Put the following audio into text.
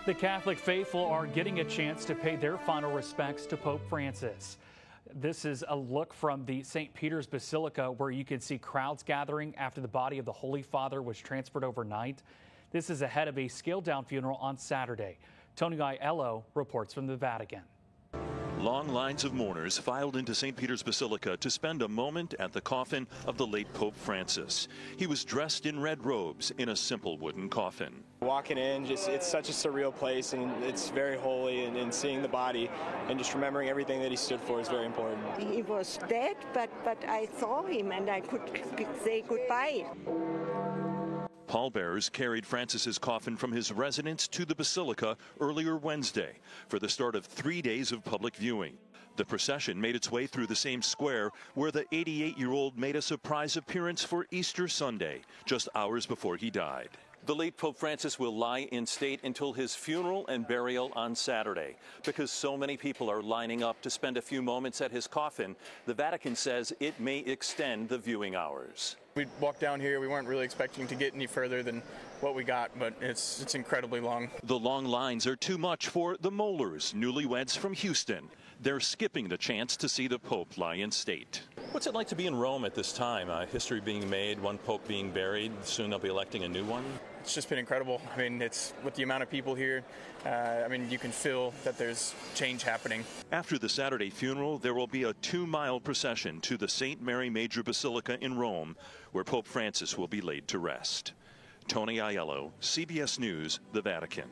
The Catholic faithful are getting a chance to pay their final respects to Pope Francis. This is a look from the St. Peter's Basilica, where you can see crowds gathering after the body of the Holy Father was transferred overnight. This is ahead of a scaled-down funeral on Saturday. Tony Aiello reports from the Vatican. Long lines of mourners filed into St. Peter's Basilica to spend a moment at the coffin of the late Pope Francis. He was dressed in red robes in a simple wooden coffin. Walking in, it's such a surreal place, and it's very holy, and seeing the body and just remembering everything that he stood for is very important. He was dead, but I saw him and I could say goodbye. Pallbearers carried Francis's coffin from his residence to the Basilica earlier Wednesday for the start of 3 days of public viewing. The procession made its way through the same square where the 88-year-old made a surprise appearance for Easter Sunday, just hours before he died. The late Pope Francis will lie in state until his funeral and burial on Saturday. Because so many people are lining up to spend a few moments at his coffin, the Vatican says it may extend the viewing hours. We walked down here, we weren't really expecting to get any further than what we got, but it's incredibly long. The long lines are too much for the Mollers, newlyweds from Houston. They're skipping the chance to see the Pope lie in state. What's it like to be in Rome at this time? History being made, one Pope being buried, soon they'll be electing a new one? It's just been incredible. I mean, it's with the amount of people here, you can feel that there's change happening. After the Saturday funeral, there will be a 2-mile procession to the St. Mary Major Basilica in Rome, where Pope Francis will be laid to rest. Tony Aiello, CBS News, the Vatican.